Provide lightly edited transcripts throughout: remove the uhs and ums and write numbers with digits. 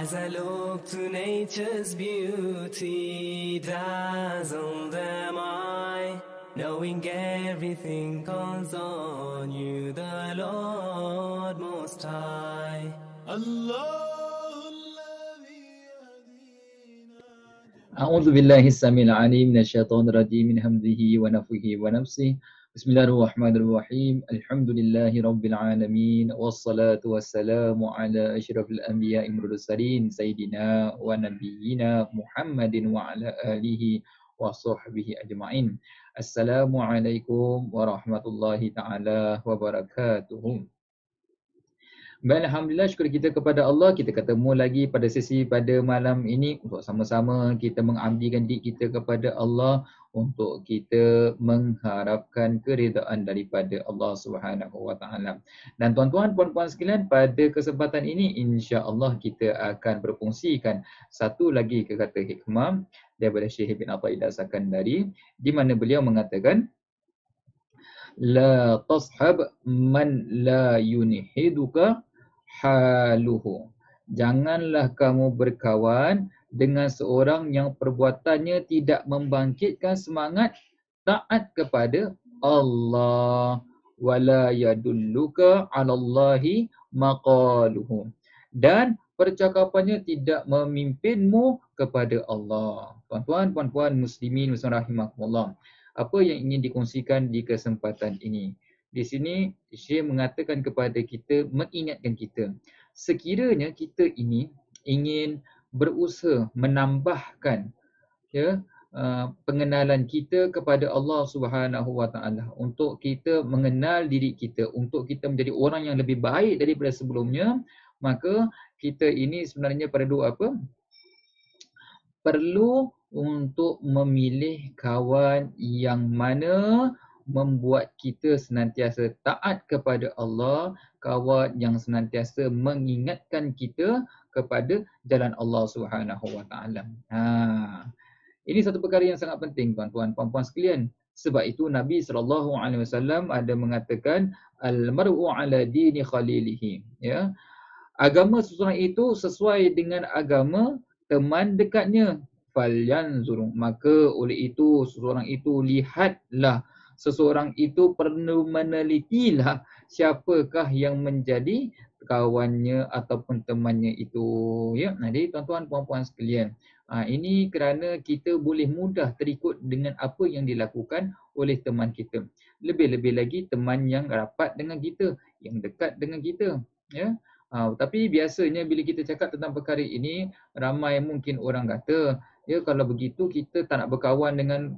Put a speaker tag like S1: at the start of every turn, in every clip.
S1: As I look to nature's beauty, dazzled am I, knowing everything comes on you, the Lord Most High.
S2: أعوذ بالله السميع العليم من الشيطان الرجيم من همزه ونفخه ونفسه بسم الله الرحمن الرحيم الحمد لله رب العالمين والصلاة والسلام على أشرف الأنبياء والمرسلين سيدنا ونبينا محمد وعلى آله وصحبه أجمعين السلام عليكم ورحمة الله تعالى وبركاته. Baik, Alhamdulillah, syukur kita kepada Allah. Kita ketemu lagi pada sesi pada malam ini untuk sama-sama kita mengabdikan diri kita kepada Allah, untuk kita mengharapkan keridaan daripada Allah Subhanahu Wa Taala. Dan tuan-tuan, puan-puan sekalian, pada kesempatan ini insya-Allah kita akan berkongsikan satu lagi kata hikmah daripada Syekh Ibn Athaillah Sakandari, di mana beliau mengatakan la tashab man la yunhiduka haluhu. Janganlah kamu berkawan dengan seorang yang perbuatannya tidak membangkitkan semangat taat kepada Allah, wala yadulluka 'ala Allahi maqaluhu, dan percakapannya tidak memimpinmu kepada Allah. Tuan-tuan, puan-puan muslimin muslimat rahimakumullah, apa yang ingin dikongsikan di kesempatan ini? Di sini Syekh mengatakan kepada kita, mengingatkan kita, sekiranya kita ini ingin berusaha menambahkan pengenalan kita kepada Allah Subhanahu Wa Taala, untuk kita mengenal diri kita, untuk kita menjadi orang yang lebih baik daripada sebelumnya, maka kita ini sebenarnya perlu apa? Perlu untuk memilih kawan yang mana membuat kita senantiasa taat kepada Allah, kawan yang senantiasa mengingatkan kita kepada jalan Allah Subhanahu Wa Taala. Ini satu perkara yang sangat penting, tuan-tuan, puan-puan sekalian. Sebab itu Nabi SAW ada mengatakan al-mar'u ala dini khalilihi. Ya. Agama seseorang itu sesuai dengan agama teman dekatnya. Falyanzur, maka oleh itu seseorang itu lihatlah, seseorang itu perlu menelitilah siapakah yang menjadi kawannya ataupun temannya itu. Ya, jadi tuan-tuan puan-puan sekalian, ini kerana kita boleh mudah terikut dengan apa yang dilakukan oleh teman kita. Lebih-lebih lagi teman yang rapat dengan kita, yang dekat dengan kita. Ya. Tapi biasanya bila kita cakap tentang perkara ini, ramai mungkin orang kata, ya kalau begitu kita tak berkawan dengan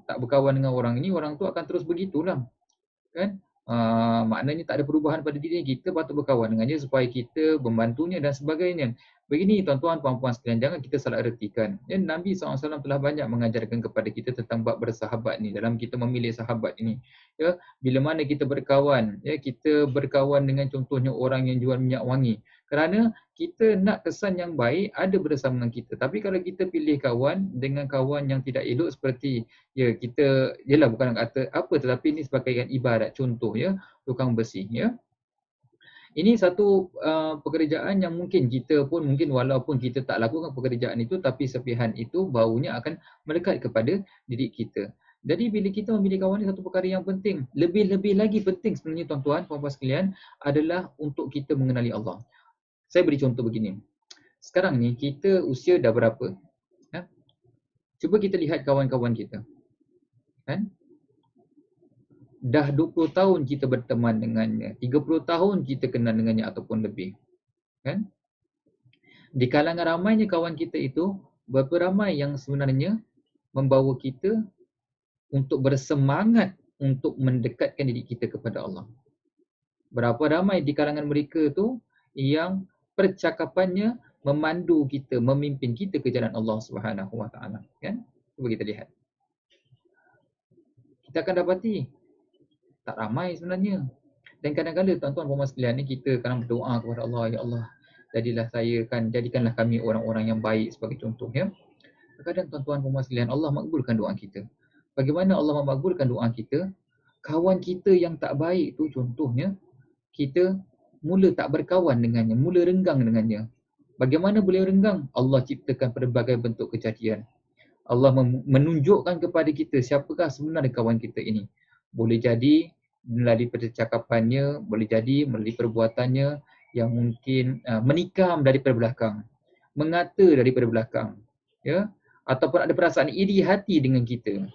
S2: orang ini, orang tu akan terus begitulah. Kan? Maknanya tak ada perubahan pada diri kita, patut berkawan dengannya supaya kita membantunya dan sebagainya. Begini tuan-tuan puan-puan sekalian, jangan kita salah ertikan. Ya, Nabi SAW telah banyak mengajarkan kepada kita tentang bab bersahabat ni, dalam kita memilih sahabat ini. Ya, bila mana kita berkawan, ya kita berkawan dengan contohnya orang yang jual minyak wangi. Kerana kita nak kesan yang baik ada bersama dengan kita. Tapi kalau kita pilih kawan dengan kawan yang tidak elok, seperti ya kita, yelah bukan nak kata apa, tetapi ini sebagai ibarat contoh, ya, tukang bersih, ya. Ini satu pekerjaan yang mungkin kita pun, mungkin walaupun kita tak lakukan pekerjaan itu, tapi sepihan itu baunya akan melekat kepada diri kita. Jadi bila kita memilih kawan ini satu perkara yang penting. Lebih-lebih lagi penting sebenarnya tuan-tuan, puan-puan sekalian, adalah untuk kita mengenali Allah. Saya beri contoh begini. Sekarang ni kita usia dah berapa? Ya? Cuba kita lihat kawan-kawan kita. Kan? Dah 20 tahun kita berteman dengannya, 30 tahun kita kenal dengannya ataupun lebih. Kan? Di kalangan ramainya kawan kita itu, berapa ramai yang sebenarnya membawa kita untuk bersemangat untuk mendekatkan diri kita kepada Allah? Berapa ramai di kalangan mereka tu yang percakapannya memandu kita, memimpin kita ke jalan Allah Subhanahu Wa Taala, kan? Cuba kita lihat. Kita akan dapati tak ramai sebenarnya. Dan kadang-kadang tuan-tuan puan-puan sekalian ni, kita kadang berdoa kepada Allah, ya Allah, jadikanlah kami orang-orang yang baik sebagai contoh, ya. Kadang-kadang tuan-tuan puan-puan sekalian, Allah makbulkan doa kita. Bagaimana Allah makbulkan doa kita? Kawan kita yang tak baik tu, contohnya kita mula tak berkawan dengannya, mula renggang dengannya. Bagaimana boleh renggang? Allah ciptakan berbagai bentuk kejadian. Allah menunjukkan kepada kita siapakah sebenarnya kawan kita ini. Boleh jadi melalui percakapannya, boleh jadi melalui perbuatannya yang mungkin menikam daripada belakang, mengata daripada belakang, ya, ataupun ada perasaan iri hati dengan kita,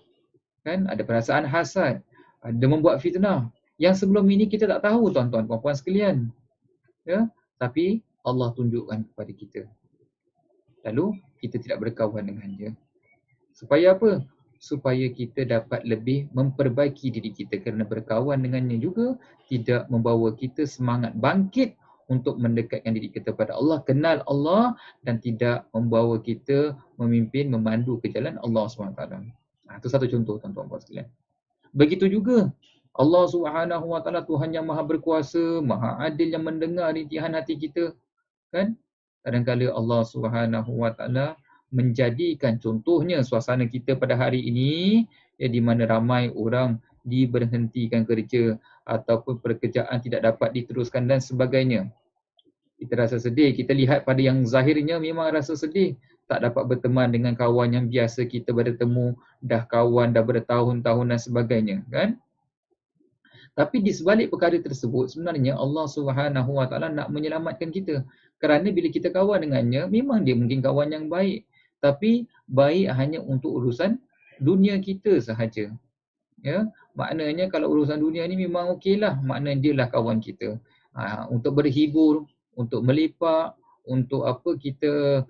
S2: kan? Ada perasaan hasad, ada membuat fitnah. Yang sebelum ini kita tak tahu, tuan-tuan, puan-puan sekalian, ya. Tapi Allah tunjukkan kepada kita. Lalu kita tidak berkawan dengan dia. Supaya apa? Supaya kita dapat lebih memperbaiki diri kita, kerana berkawan dengannya juga tidak membawa kita semangat bangkit untuk mendekatkan diri kita kepada Allah, kenal Allah, dan tidak membawa kita memimpin, memandu ke jalan Allah SWT. Itu satu contoh, tuan-tuan puan sekalian. Begitu juga Allah SWT, Tuhan yang maha berkuasa, maha adil, yang mendengar rintihan hati kita, kan? Kadang-kadang Allah SWT menjadikan contohnya suasana kita pada hari ini, ya, di mana ramai orang diberhentikan kerja ataupun pekerjaan tidak dapat diteruskan dan sebagainya. Kita rasa sedih, kita lihat pada yang zahirnya memang rasa sedih, tak dapat berteman dengan kawan yang biasa kita bertemu, dah kawan dah bertahun-tahun dan sebagainya, kan? Tapi di sebalik perkara tersebut, sebenarnya Allah SWT nak menyelamatkan kita. Kerana bila kita kawan dengannya, memang dia mungkin kawan yang baik. Tapi baik hanya untuk urusan dunia kita sahaja. Ya, maknanya kalau urusan dunia ni memang okeylah, maknanya dia lah kawan kita. Untuk berhibur, untuk melepak, untuk apa kita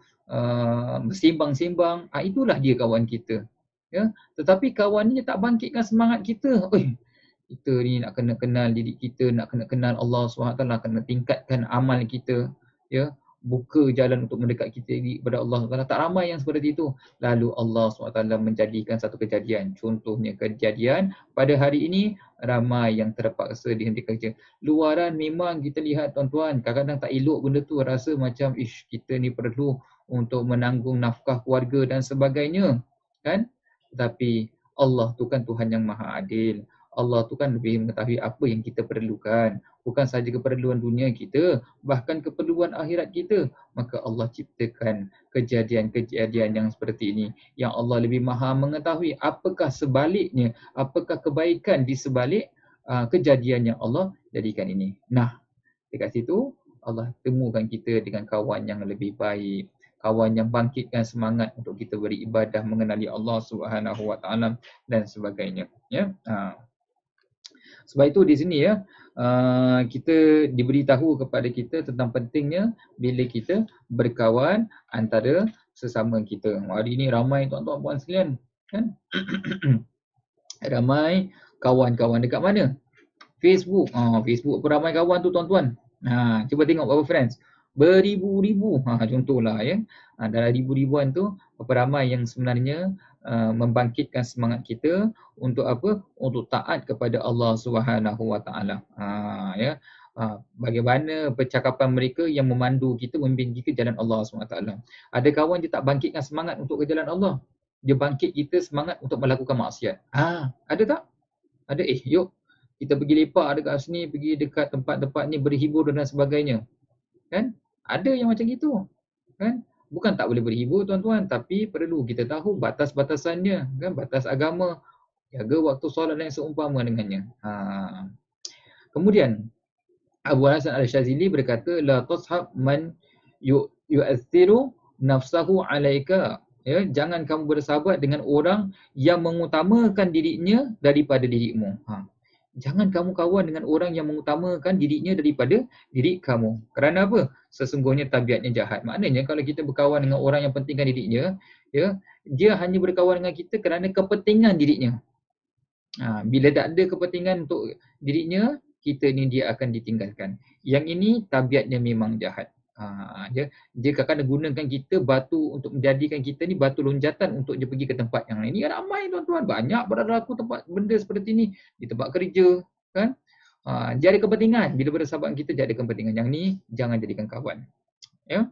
S2: bersimbang-simbang, itulah dia kawan kita. Ya, tetapi kawan ni tak bangkitkan semangat kita. Kita ni nak kena kenal diri kita, nak kena kenal Allah SWT, kena tingkatkan amal kita, ya, buka jalan untuk mendekat kita kepada Allah SWT. Tak ramai yang seperti itu. Lalu Allah SWT menjadikan satu kejadian. Contohnya kejadian pada hari ini, ramai yang terpaksa dihentikan kerja. Luaran memang kita lihat, tuan-tuan, kadang-kadang tak elok benda tu, rasa macam kita ni perlu untuk menanggung nafkah keluarga dan sebagainya, kan? Tetapi Allah tu kan Tuhan yang maha adil. Allah tu kan lebih mengetahui apa yang kita perlukan. Bukan sahaja keperluan dunia kita, bahkan keperluan akhirat kita. Maka Allah ciptakan kejadian-kejadian yang seperti ini. Yang Allah lebih maha mengetahui apakah sebaliknya, apakah kebaikan di sebalik kejadian yang Allah jadikan ini. Nah, dekat situ Allah temukan kita dengan kawan yang lebih baik. Kawan yang bangkitkan semangat untuk kita beribadah, mengenali Allah SWT dan sebagainya. Ya. Sebab itu di sini, ya, kita diberitahu kepada kita tentang pentingnya bila kita berkawan antara sesama kita. Hari ini ramai tuan-tuan puan sekalian, kan? Ramai kawan-kawan dekat mana? Facebook. Facebook apa ramai kawan tu, tuan-tuan? Cuba tengok berapa friends. Beribu-ribu. Contohlah, ya. Dalam ribu-ribuan tu, berapa ramai yang sebenarnya membangkitkan semangat kita untuk apa? Untuk taat kepada Allah SWT. Ya. Bagaimana percakapan mereka yang memandu kita, memimpin kita jalan Allah SWT. Ada kawan dia tak bangkitkan semangat untuk ke jalan Allah. Dia bangkit kita semangat untuk melakukan maksiat. Ada tak? Ada. Yuk kita pergi lepak dekat sini, pergi dekat tempat-tempat ni berhibur dan sebagainya. Kan? Ada yang macam gitu. Kan? Bukan tak boleh berhibur, tuan-tuan, tapi perlu kita tahu batas-batasannya, kan? Batas agama, jaga waktu solat dan seumpama dengannya. Kemudian Abu Hasan Al-Syazili berkata, la tashab man yu'athiru nafsahu alaika. Ya, jangan kamu bersahabat dengan orang yang mengutamakan dirinya daripada dirimu. Jangan kamu kawan dengan orang yang mengutamakan dirinya daripada diri kamu. Kerana apa? Sesungguhnya tabiatnya jahat. Maknanya kalau kita berkawan dengan orang yang pentingkan dirinya, ya, dia hanya berkawan dengan kita kerana kepentingan dirinya. Bila tak ada kepentingan untuk dirinya, kita ni dia akan ditinggalkan. Yang ini tabiatnya memang jahat. Dia akan gunakan kita batu untuk menjadikan kita ni batu lonjatan untuk dia pergi ke tempat yang lain. Ini ramai, tuan-tuan, banyak berlaku tempat benda seperti ni di tempat kerja, kan? Dia ada kepentingan. Bila bersahabat kita dia ada kepentingan. Yang ni jangan jadikan kawan. Ya.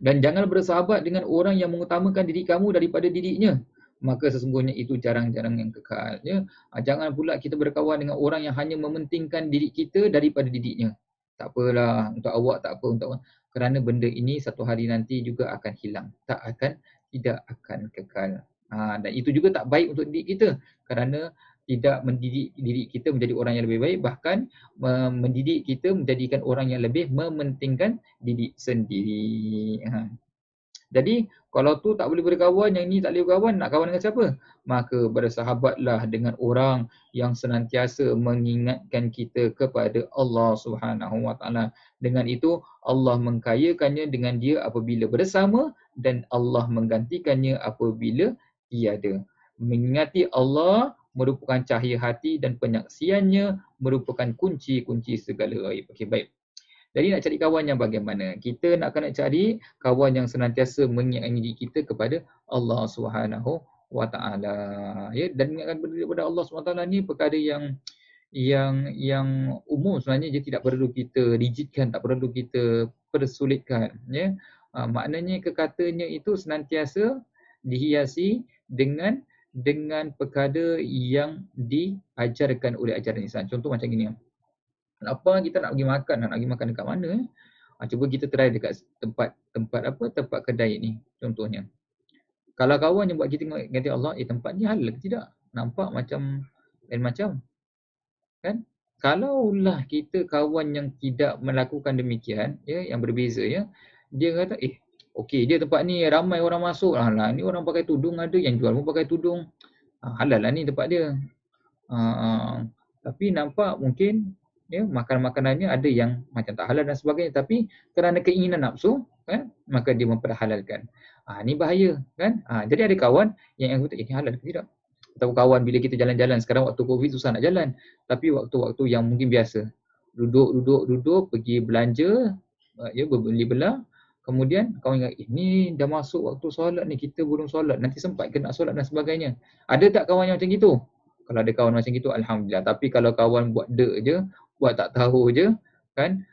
S2: Dan jangan bersahabat dengan orang yang mengutamakan diri kamu daripada dirinya. Maka sesungguhnya itu jarang-jarang yang kekal. Ya. Jangan pula kita berkawan dengan orang yang hanya mementingkan diri kita daripada dirinya. Tak apalah, untuk awak tak apa, untuk awak. Kerana benda ini satu hari nanti juga akan hilang. Tidak akan kekal. Dan itu juga tak baik untuk diri kita. Kerana tidak mendidik diri kita menjadi orang yang lebih baik. Bahkan mendidik kita menjadikan orang yang lebih mementingkan diri sendiri. Jadi kalau tu tak boleh berkawan, yang ni tak boleh berkawan, nak kawan dengan siapa? Maka bersahabatlah dengan orang yang senantiasa mengingatkan kita kepada Allah Subhanahu Wa Taala. Dengan itu Allah mengkayakannya dengan dia apabila bersama dan Allah menggantikannya apabila tiada. Mengingati Allah merupakan cahaya hati dan penyaksiannya merupakan kunci-kunci segala aib. Okey, baik. Jadi nak cari kawan yang bagaimana? Kita nak kena cari kawan yang senantiasa mengingatkan diri kita kepada Allah Subhanahu Wa Taala. Ya, dan mengingatkan kepada Allah Subhanahu Wa Taala ni perkara yang umum sebenarnya, dia tidak perlu kita rigidkan, tak perlu kita persulitkan, ya. Maknanya kekatanya itu senantiasa dihiasi dengan perkara yang diajarkan oleh ajaran Islam. Contoh macam gini. Kenapa kita nak pergi makan? Nak pergi makan dekat mana? Cuba kita try dekat tempat kedai ni contohnya. Kalau kawan yang buat kita ingat Allah, tempat ni halal ke tidak? Nampak macam lain macam. Kan? Kalaulah kita kawan yang tidak melakukan demikian, ya, yang berbeza, ya. Dia kata, okey, dia tempat ni ramai orang masuk. Lah, ni orang pakai tudung ada, yang jual pun pakai tudung. Halal lah ni tempat dia. Tapi nampak mungkin, ya, makanannya ada yang macam tak halal dan sebagainya, tapi kerana keinginan nafsu, kan, maka dia memperhalalkan. Ni bahaya, kan? Jadi ada kawan yang kata, ini halal ke tidak? Atau kawan bila kita jalan-jalan, sekarang waktu Covid susah nak jalan, tapi waktu-waktu yang mungkin biasa, duduk pergi belanja, ya, berbeli belah, kemudian kawan ingat, ni dah masuk waktu solat ni, kita belum solat, nanti sempat ke nak solat dan sebagainya. Ada tak kawan yang macam gitu? Kalau ada kawan macam gitu, alhamdulillah. Tapi kalau kawan buat je, buat tak tahu je, kan,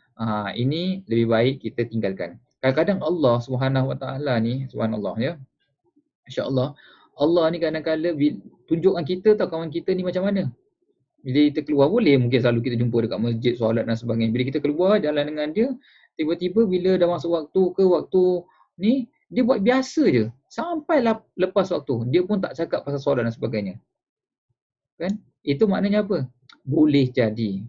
S2: ini lebih baik kita tinggalkan. Kadang-kadang Allah Subhanahu Wa Taala ni, subhanallah, ya, insya-Allah, Allah ni kadang-kadang tunjukkan kita tahu kawan kita ni macam mana. Bila kita keluar, boleh mungkin selalu kita jumpa dekat masjid, solat dan sebagainya. Bila kita keluar jalan dengan dia, tiba-tiba bila dah masuk waktu ni, dia buat biasa je. Sampai lepas waktu, dia pun tak cakap pasal solat dan sebagainya. Kan? Itu maknanya apa? Boleh jadi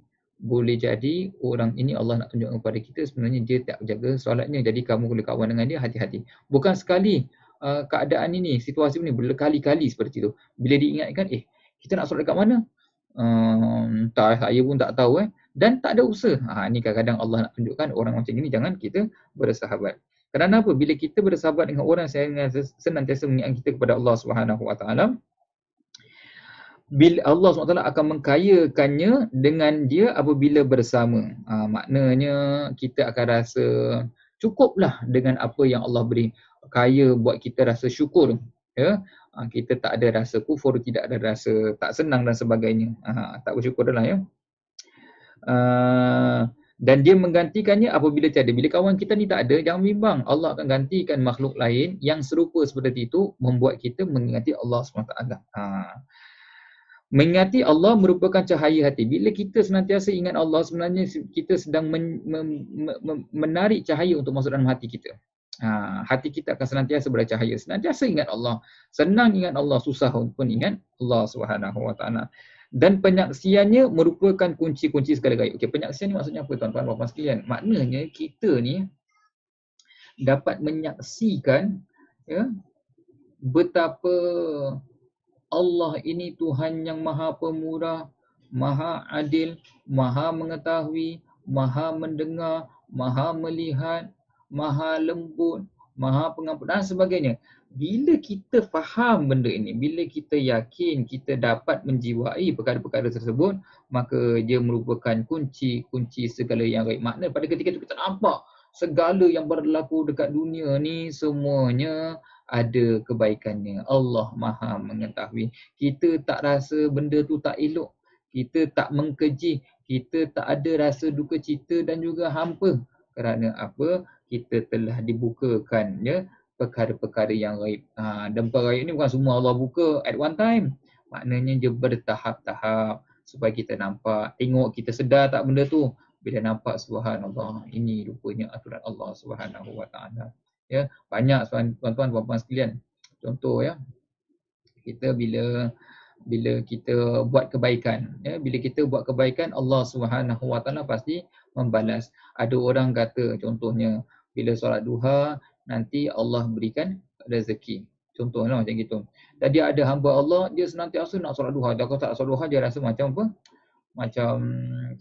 S2: orang ini Allah nak tunjukkan kepada kita sebenarnya dia tak jaga solatnya. Jadi kamu boleh kawan dengan dia, hati-hati. Bukan sekali keadaan ini, situasi ini berkali-kali seperti itu. Bila diingatkan, kita nak solat dekat mana? Saya pun tak tahu, dan tak ada usaha. Ni kadang-kadang Allah nak tunjukkan orang macam ini jangan kita bersahabat. Kerana apa? Bila kita bersahabat dengan orang yang senantiasa mengingatkan kita kepada Allah Subhanahu Wa Taala, bila Allah SWT akan mengkayakannya dengan dia apabila bersama. Maknanya kita akan rasa cukuplah dengan apa yang Allah beri. Kaya buat kita rasa syukur. Ya? Kita tak ada rasa kufur, tidak ada rasa tak senang dan sebagainya. Tak bersyukur lah, ya. Dan dia menggantikannya apabila tiada. Bila kawan kita ni tak ada, jangan bimbang. Allah akan gantikan makhluk lain yang serupa seperti itu, membuat kita mengingati Allah SWT. Mengingati Allah merupakan cahaya hati. Bila kita senantiasa ingat Allah, sebenarnya kita sedang menarik cahaya untuk masuk dalam hati kita. Hati kita akan senantiasa bercahaya. Senantiasa ingat Allah. Senang ingat Allah, susah pun ingat Allah Subhanahu Wa Taala. Dan penyaksiannya merupakan kunci-kunci segala gaib. Okey, penyaksian ni maksudnya apa, tuan-tuan dan puan sekalian? Maknanya kita ni dapat menyaksikan, ya, betapa Allah ini Tuhan yang Maha Pemurah, Maha Adil, Maha Mengetahui, Maha Mendengar, Maha Melihat, Maha Lembut, Maha Pengampun dan sebagainya. Bila kita faham benda ini, bila kita yakin kita dapat menjiwai perkara-perkara tersebut, maka dia merupakan kunci-kunci segala yang gaib. Makna pada ketika itu kita nampak segala yang berlaku dekat dunia ni semuanya ada kebaikannya. Allah Maha Mengetahui. Kita tak rasa benda tu tak elok. Kita tak mengkeji. Kita tak ada rasa duka cita dan juga hampa. Kerana apa? Kita telah dibukakan, ya, perkara-perkara yang gaib. Dan perkara gaib ni bukan semua Allah buka at one time. Maknanya dia bertahap-tahap supaya kita nampak. Tengok, kita sedar tak benda tu? bila nampak subhanallah, ini rupanya aturan Allah Subhanahu Wa Taala. Ya, banyak tuan-tuan puan-puan sekalian. Contoh ya, kita bila kita buat kebaikan, ya, bila kita buat kebaikan, Allah Subhanahu Wa Taala pasti membalas. Ada orang kata contohnya bila solat duha nanti Allah berikan rezeki. Contohnya macam gitu. Tadi ada hamba Allah, dia senantiasa nak solat duha. Dia kalau tak solat duha dia rasa macam apa? Macam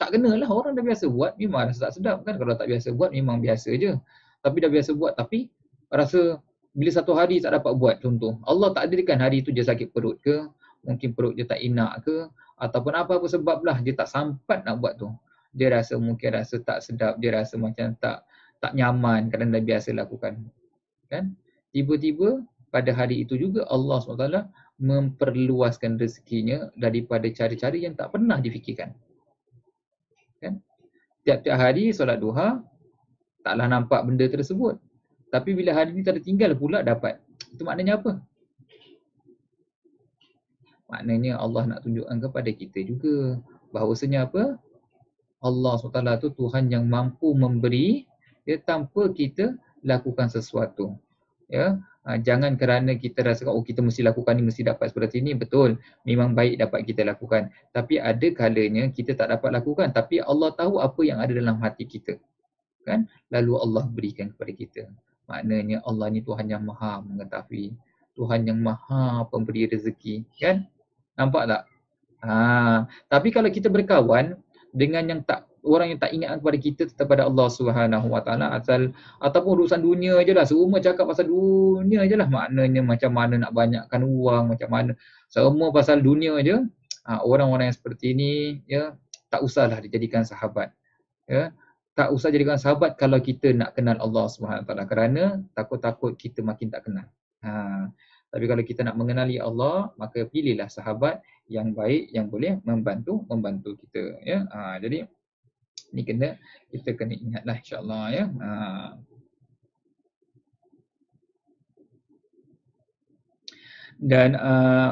S2: tak kenalah, orang dah biasa buat memang rasa tak sedap kan. Kalau tak biasa buat memang biasa je. Tapi dah biasa buat tapi rasa bila satu hari tak dapat buat, contoh. Allah takdirkan hari itu dia sakit perut ke, mungkin perut dia tak enak ke, ataupun apa-apa sebab lah dia tak sampat nak buat tu. Dia rasa mungkin rasa tak sedap, dia rasa macam tak nyaman kerana dah biasa lakukan. Kan? Tiba-tiba pada hari itu juga Allah SWT memperluaskan rezekinya daripada cara-cara yang tak pernah difikirkan. Kan? Tiap-tiap hari solat duha, taklah nampak benda tersebut. Tapi bila hari ini tertinggal pula dapat. Itu maknanya apa? Maknanya Allah nak tunjukkan kepada kita juga bahawasanya apa? Allah SWT tu Tuhan yang mampu memberi ya, tanpa kita lakukan sesuatu. Ya, jangan kerana kita rasakan oh kita mesti lakukan ni, mesti dapat seperti ini. Betul, memang baik dapat kita lakukan. Tapi ada kalanya kita tak dapat lakukan, tapi Allah tahu apa yang ada dalam hati kita. Kan? Lalu Allah berikan kepada kita. Maknanya Allah ni Tuhan yang maha mengetahui, Tuhan yang maha pemberi rezeki. Kan? Nampak tak? Tapi kalau kita berkawan dengan yang tak, orang yang tak ingat kepada kita tetap pada Allah Subhanahu Wa Taala, ataupun urusan dunia je lah, semua cakap pasal dunia je lah, maknanya macam mana nak banyakkan wang, macam mana semua pasal dunia je. Orang-orang yang seperti ini ya, tak usahlah dijadikan sahabat. Ya, tak usah jadikan sahabat kalau kita nak kenal Allah Subhanahu Wa Taala, kerana takut-takut kita makin tak kenal. Tapi kalau kita nak mengenali Allah, maka pilihlah sahabat yang baik yang boleh membantu kita ya. Jadi ni kita kena ingatlah insya-Allah ya. Dan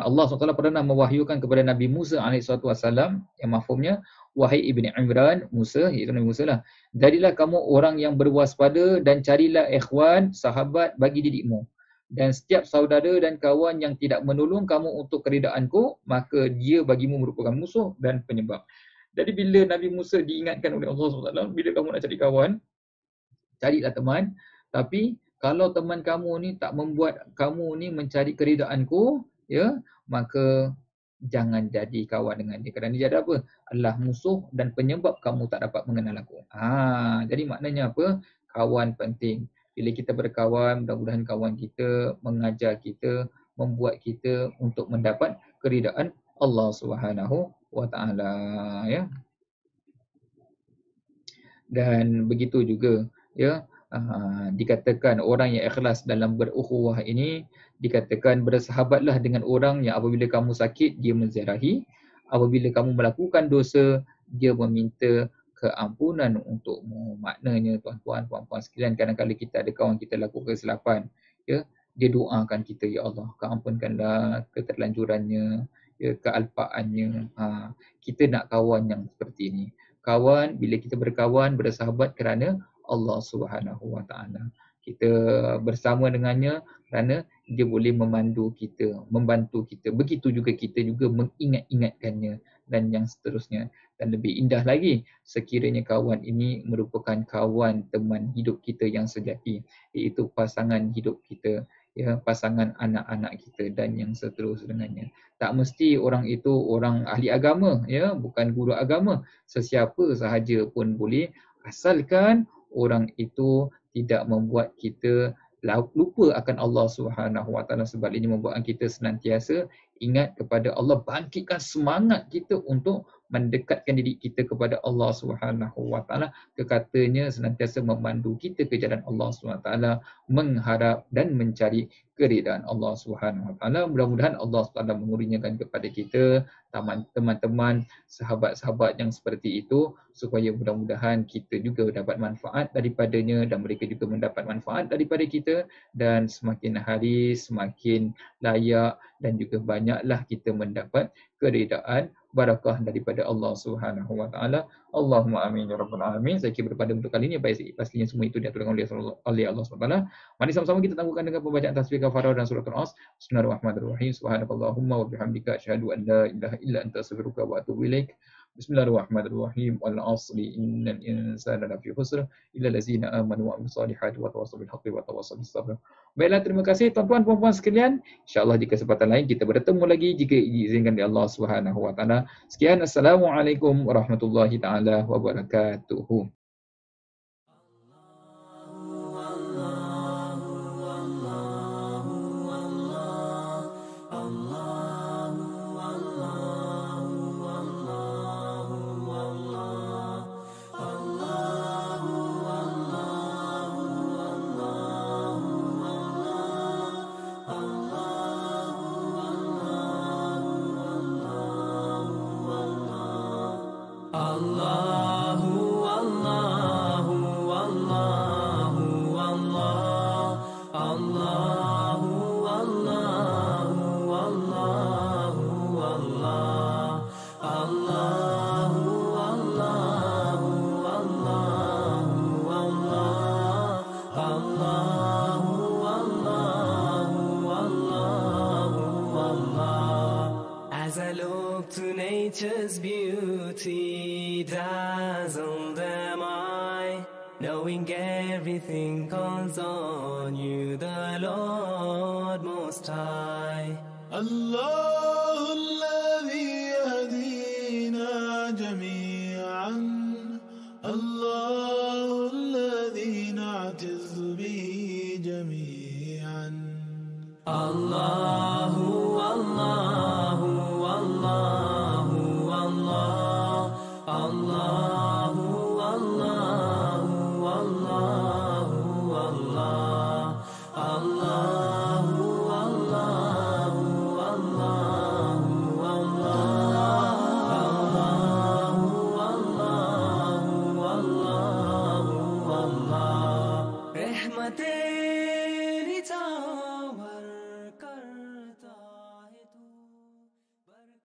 S2: Allah SWT pernah mewahyukan kepada Nabi Musa AS yang mafhumnya, wahai Ibni Imran, Musa, iaitu Nabi Musa lah, jadilah kamu orang yang berwaspada dan carilah ikhwan, sahabat bagi dirimu. Dan setiap saudara dan kawan yang tidak menolong kamu untuk keredaanku, maka dia bagimu merupakan musuh dan penyebab. Jadi bila Nabi Musa diingatkan oleh Allah SWT, bila kamu nak cari kawan, carilah teman. Tapi kalau teman kamu ni tak membuat kamu ni mencari keredaanku, ya, maka jangan jadi kawan dengan dia. Kerana dia ada apa? Adalah musuh dan penyebab kamu tak dapat mengenal aku. Jadi maknanya apa? Kawan penting. Bila kita berkawan, mudah-mudahan kawan kita mengajar kita, membuat kita untuk mendapat keridaan Allah Subhanahu Wa Taala ya. Dan begitu juga ya, dikatakan orang yang ikhlas dalam berukhuwah ini, dikatakan bersahabatlah dengan orang yang apabila kamu sakit dia menziarahi, apabila kamu melakukan dosa dia meminta keampunan untukmu. Maknanya tuan-tuan, puan-puan sekalian, kadang-kadang kita ada kawan kita lakukan kesilapan, ya, dia doakan kita, ya Allah, keampunkanlah keterlanjurannya, ya, kealpaannya. Kita nak kawan yang seperti ini. Kawan, bila kita berkawan, bersahabat kerana Allah Subhanahu Wa Taala. Kita bersama dengannya kerana dia boleh memandu kita, membantu kita. Begitu juga kita juga mengingat-ingatkannya dan yang seterusnya. Dan lebih indah lagi sekiranya kawan ini merupakan kawan teman hidup kita yang sejati, iaitu pasangan hidup kita, ya, pasangan anak-anak kita dan yang seterusnya dengannya. Tak mesti orang itu orang ahli agama, ya, bukan guru agama. Sesiapa sahaja pun boleh, asalkan orang itu tidak membuat kita lupa akan Allah Subhanahu Wa Taala. Sebab ini membuatkan kita senantiasa ingat kepada Allah, bangkitkan semangat kita untuk mendekatkan diri kita kepada Allah Subhanahu Wa Taala. Kekatanya senantiasa memandu kita ke jalan Allah Subhanahu Wa Taala, mengharap dan mencari keridaan Allah Subhanahu Wa Taala. Mudah-mudahan Allah Taala mengurniakan kepada kita teman-teman, sahabat-sahabat yang seperti itu, supaya mudah-mudahan kita juga dapat manfaat daripadanya dan mereka juga mendapat manfaat daripada kita, dan semakin hari semakin layak dan juga banyaklah kita mendapat keridaan barakah daripada Allah Subhanahu wa taala. Allahumma amin ya rabbal alamin. Saya kira pada untuk kali ini pastinya semua itu diaturkan oleh Allah Subhanahu wa taala. Mari sama-sama kita tangguhkan dengan pembacaan tasbih kafarah dan surah Al-As. Bismillahirrahmanirrahim. Subhanakallahumma wa bihamdika asyhadu an la ilaha illa anta astaghfiruka wa atubu ilaik. Bismillahirrahmanirrahim. Wal 'asri innal insana lafi khusr illa allazina amanu wa amilus solihati wa tawassaw bil haqqi wa tawassaw bis sabr. Baiklah, terima kasih tuan-tuan dan puan-puan sekalian. Insya-Allah di kesempatan lain kita bertemu lagi jika diizinkan oleh Allah Subhanahu wa taala. Sekian, assalamualaikum warahmatullahi taala wabarakatuh.
S1: As I look to nature's beauty, dazzled am I, knowing everything calls on you, the Lord Most High.
S3: الله الذي يهدينا جميعا، الله الذي نعتز به جميعا.
S1: الله والله والله والله الله والله والله والله الله والله والله والله والله والله. रहमते